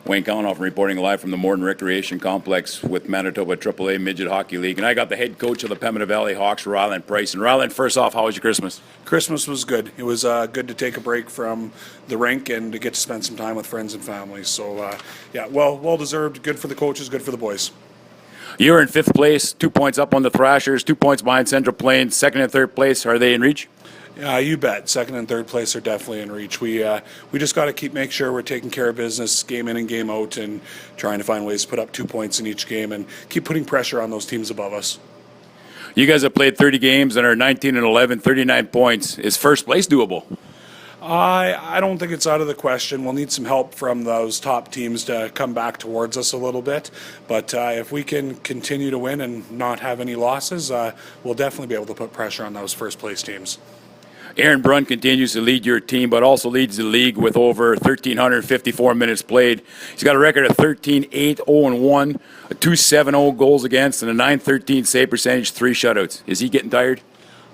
Wayne Kauenhofen reporting live from the Morton Recreation Complex with Manitoba AAA Midget Hockey League. And I got the head coach of the Pembina Valley Hawks, Rylan Price. And Rylan, first off, how was your Christmas? Christmas was good. It was good to take a break from the rink and to get to spend some time with friends and family. So, yeah, well deserved. Good for the coaches, good for the boys. You're in fifth place, 2 points up on the Thrashers, 2 points behind Central Plains. Second and third place, are they in reach? You bet. Second and third place are definitely in reach. We just got to make sure we're taking care of business game in and game out and trying to find ways to put up 2 points in each game and keep putting pressure on those teams above us. You guys have played 30 games and are 19 and 11, 39 points. Is first place doable? I don't think it's out of the question. We'll need some help from those top teams to come back towards us a little bit. But if we can continue to win and not have any losses, we'll definitely be able to put pressure on those first place teams. Aaron Brunn continues to lead your team, but also leads the league with over 1,354 minutes played. He's got a record of 13-8, 0-1, a 2.70 goals against, and a 9.13 save percentage, 3 shutouts. Is he getting tired?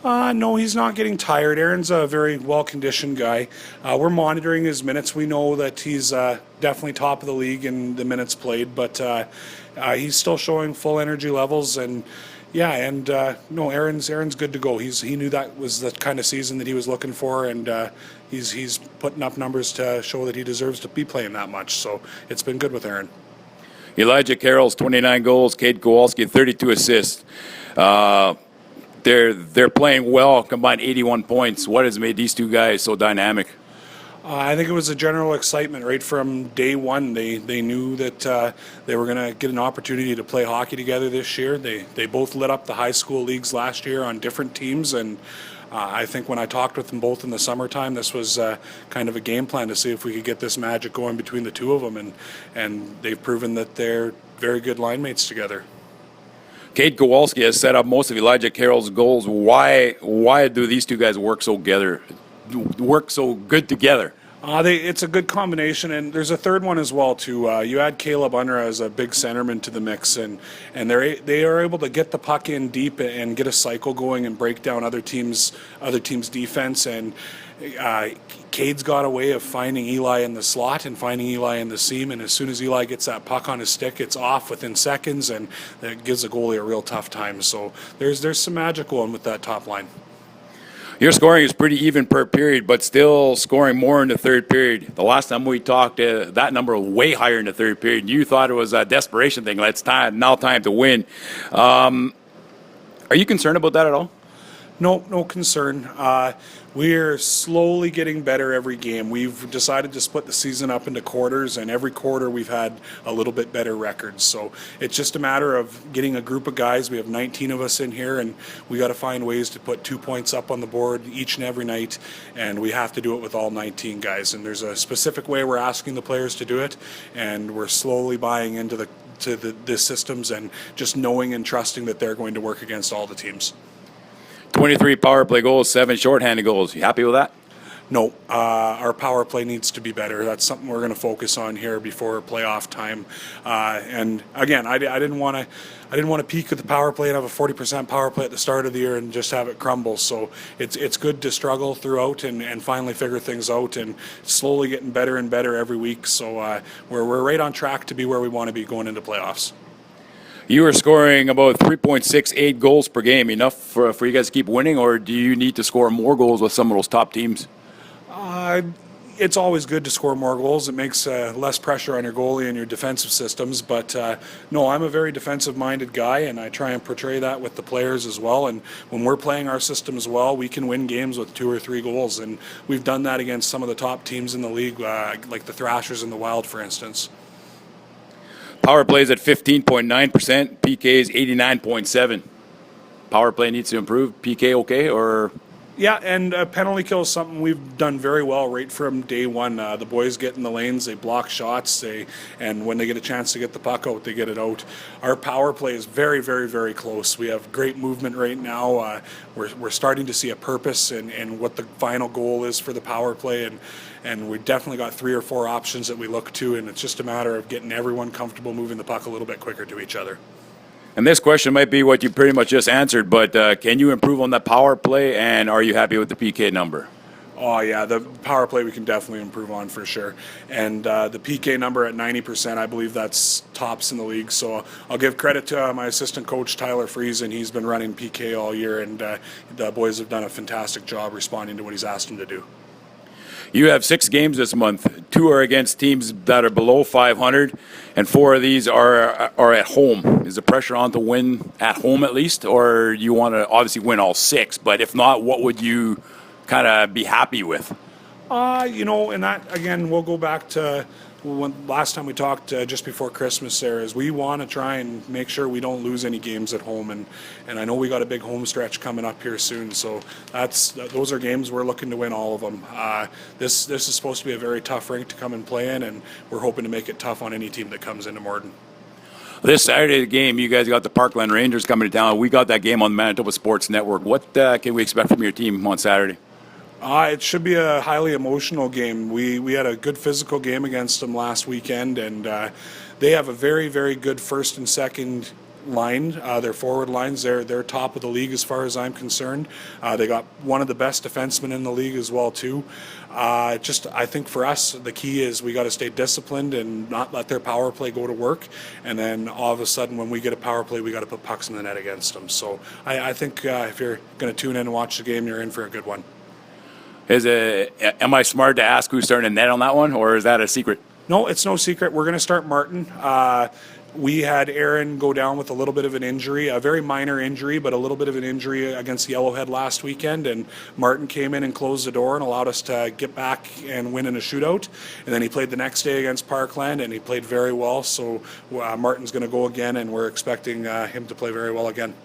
No, he's not getting tired. Aaron's a very well-conditioned guy. We're monitoring his minutes. We know that he's definitely top of the league in the minutes played, but he's still showing full energy levels. And yeah, no, Aaron's good to go. He knew that was the kind of season that he was looking for, and he's putting up numbers to show that he deserves to be playing that much. So it's been good with Aaron. Elijah Carroll's 29 goals, Cade Kowalski 32 assists. They're playing well, combined 81 points. What has made these two guys so dynamic? I think it was a general excitement right from day one. They knew that they were going to get an opportunity to play hockey together this year. They both lit up the high school leagues last year on different teams, and I think when I talked with them both in the summertime, this was kind of a game plan to see if we could get this magic going between the two of them, and they've proven that they're very good line mates together. Cade Kowalski has set up most of Elijah Carroll's goals. Why do these two guys work so good together? It's a good combination, and there's a third one as well too. You add Caleb Unruh as a big centerman to the mix, and they are able to get the puck in deep and get a cycle going and break down other teams' defense. And Cade's got a way of finding Eli in the slot and finding Eli in the seam, and as soon as Eli gets that puck on his stick, it's off within seconds, and that gives the goalie a real tough time. So there's some magic going with that top line. Your scoring is pretty even per period, but still scoring more in the third period. The last time we talked, that number was way higher in the third period. You thought it was a desperation thing. Now time to win. Are you concerned about that at all? No concern. We're slowly getting better every game. We've decided to split the season up into quarters, and every quarter we've had a little bit better records. So it's just a matter of getting a group of guys. We have 19 of us in here, and we got to find ways to put 2 points up on the board each and every night, and we have to do it with all 19 guys. And there's a specific way we're asking the players to do it, and we're slowly buying into the systems and just knowing and trusting that they're going to work against all the teams. 23 power play goals, 7 shorthanded goals. You happy with that? No, our power play needs to be better. That's something we're going to focus on here before playoff time. And again, I didn't want to peak at the power play and have a 40% power play at the start of the year and just have it crumble. So it's good to struggle throughout and finally figure things out and slowly getting better and better every week. So we're right on track to be where we want to be going into playoffs. You are scoring about 3.68 goals per game. Enough for you guys to keep winning, or do you need to score more goals with some of those top teams? It's always good to score more goals. It makes less pressure on your goalie and your defensive systems. But no, I'm a very defensive-minded guy, and I try and portray that with the players as well. And when we're playing our systems well, we can win games with 2 or 3 goals. And we've done that against some of the top teams in the league, like the Thrashers and the Wild, for instance. Power play is at 15.9%. PK is 89.7%. Power play needs to improve. PK okay, or? Yeah, and penalty kill is something we've done very well right from day one. The boys get in the lanes, they block shots, and when they get a chance to get the puck out, they get it out. Our power play is very, very, very close. We have great movement right now. We're starting to see a purpose in what the final goal is for the power play, and we've definitely got 3 or 4 options that we look to, and it's just a matter of getting everyone comfortable moving the puck a little bit quicker to each other. And this question might be what you pretty much just answered, but can you improve on that power play, and are you happy with the PK number? Oh, yeah, the power play we can definitely improve on for sure. And the PK number at 90%, I believe that's tops in the league. So I'll give credit to my assistant coach, Tyler Friesen. He's been running PK all year, and the boys have done a fantastic job responding to what he's asked them to do. You have 6 games this month. 2 are against teams that are below 500, and 4 of these are at home. Is the pressure on to win at home at least, or you want to obviously win all 6? But if not, what would you kind of be happy with? And that, again, we'll go back to last time we talked just before Christmas there, is we want to try and make sure we don't lose any games at home. And I know we got a big home stretch coming up here soon. So those are games we're looking to win all of them. This is supposed to be a very tough rink to come and play in, and we're hoping to make it tough on any team that comes into Morden. This Saturday game, you guys got the Parkland Rangers coming to town. We got that game on the Manitoba Sports Network. What can we expect from your team on Saturday? It should be a highly emotional game. We had a good physical game against them last weekend, and they have a very, very good first and second line. Their forward lines, they're top of the league as far as I'm concerned. They got one of the best defensemen in the league as well too. I think for us, the key is we got to stay disciplined and not let their power play go to work. And then all of a sudden, when we get a power play, we got to put pucks in the net against them. So I think if you're going to tune in and watch the game, you're in for a good one. Am I smart to ask who's starting a net on that one, or is that a secret? No, it's no secret. We're going to start Martin. We had Aaron go down with a little bit of an injury, a very minor injury, but a little bit of an injury against Yellowhead last weekend. And Martin came in and closed the door and allowed us to get back and win in a shootout. And then he played the next day against Parkland, and he played very well. So Martin's going to go again, and we're expecting him to play very well again.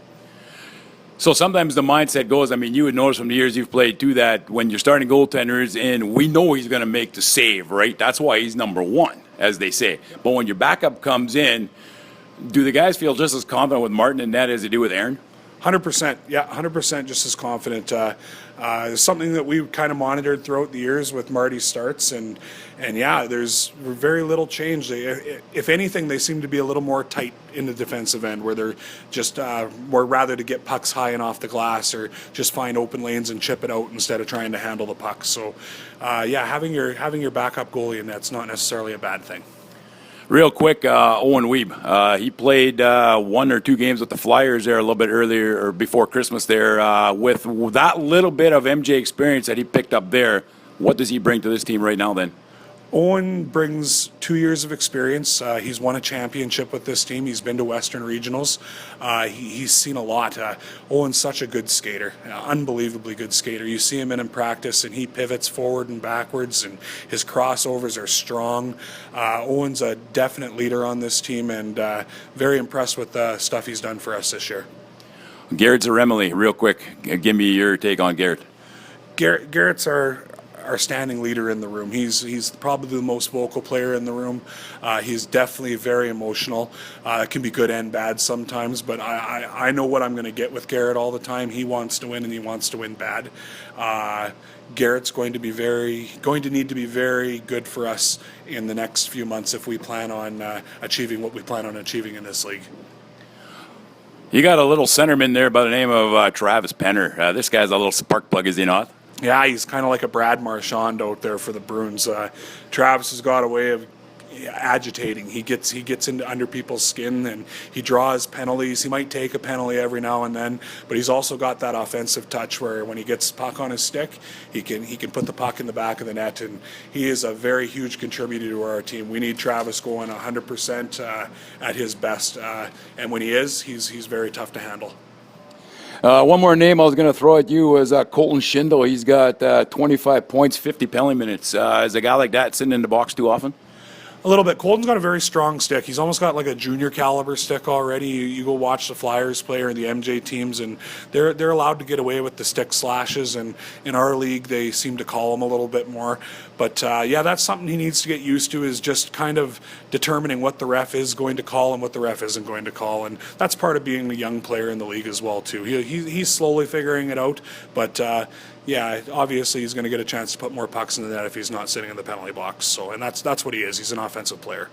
So sometimes the mindset goes, you would notice from the years you've played too, that when you're starting goaltenders in, we know he's going to make the save, right? That's why he's number one, as they say. But when your backup comes in, do the guys feel just as confident with Martin in net as they do with Aaron? 100%. Yeah, 100% just as confident. It's something that we kind of monitored throughout the years with Marty's starts, and yeah, there's very little change. If anything, they seem to be a little more tight in the defensive end, where they're just more rather to get pucks high and off the glass, or just find open lanes and chip it out instead of trying to handle the puck. So, having your backup goalie in that's not necessarily a bad thing. Real quick, Owen Wiebe. He played 1 or 2 games with the Flyers there a little bit earlier, or before Christmas there. With that little bit of MJ experience that he picked up there, what does he bring to this team right now then? Owen brings 2 years of experience. He's won a championship with this team. He's been to Western Regionals. He's seen a lot. Owen's such a good skater, unbelievably good skater. You see him in practice, and he pivots forward and backwards, and his crossovers are strong. Owen's a definite leader on this team, and very impressed with the stuff he's done for us this year. Garrett Zaremely, real quick. Give me your take on Garrett. Garrett's our standing leader in the room. He's probably the most vocal player in the room. He's definitely very emotional. It can be good and bad sometimes, but I know what I'm going to get with Garrett all the time. He wants to win, and he wants to win bad. Garrett's going to need to be very good for us in the next few months if we plan on achieving what we plan on achieving in this league. You got a little centerman there by the name of Travis Penner. This guy's a little spark plug, is he not? Yeah, he's kind of like a Brad Marchand out there for the Bruins. Travis has got a way of agitating. He gets into under people's skin, and he draws penalties. He might take a penalty every now and then, but he's also got that offensive touch where when he gets puck on his stick, he can put the puck in the back of the net, and he is a very huge contributor to our team. We need Travis going 100% at his best, and when he is, he's very tough to handle. One more name I was going to throw at you was Colton Schindel. He's got 25 points, 50 penalty minutes. Is a guy like that sitting in the box too often? A little bit. Colton's got a very strong stick. He's almost got like a junior caliber stick already. You go watch the Flyers play or the MJ teams, and they're allowed to get away with the stick slashes. And in our league, they seem to call him a little bit more. But that's something he needs to get used to, is just kind of determining what the ref is going to call and what the ref isn't going to call. And that's part of being a young player in the league as well too. He's slowly figuring it out, but. Obviously he's going to get a chance to put more pucks in the net if he's not sitting in the penalty box. So, and that's what he is. He's an offensive player.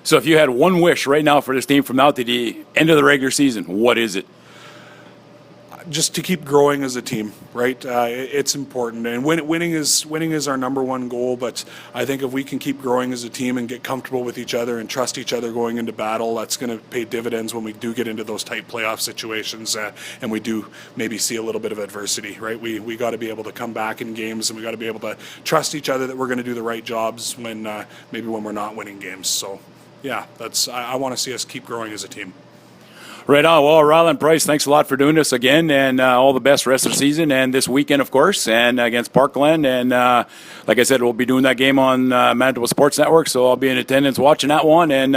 So if you had one wish right now for this team from now to the end of the regular season, what is it? just to keep growing as a team, right? It's important, and winning is our number one goal. But I think if we can keep growing as a team and get comfortable with each other and trust each other going into battle, that's going to pay dividends when we do get into those tight playoff situations, and we do maybe see a little bit of adversity, right? We got to be able to come back in games, and we got to be able to trust each other that we're going to do the right jobs when maybe when we're not winning games. So, yeah, I want to see us keep growing as a team. Right on. Well, Rylan Price, thanks a lot for doing this again, and all the best rest of the season and this weekend, of course, and against Parkland. And like I said, we'll be doing that game on Manitoba Sports Network, so I'll be in attendance watching that one, and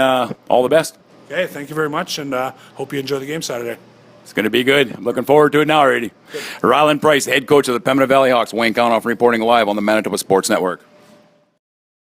all the best. Okay, thank you very much, and hope you enjoy the game Saturday. It's going to be good. I'm looking forward to it now already. Rylan Price, head coach of the Pembina Valley Hawks. Wayne Kauenhofen reporting live on the Manitoba Sports Network.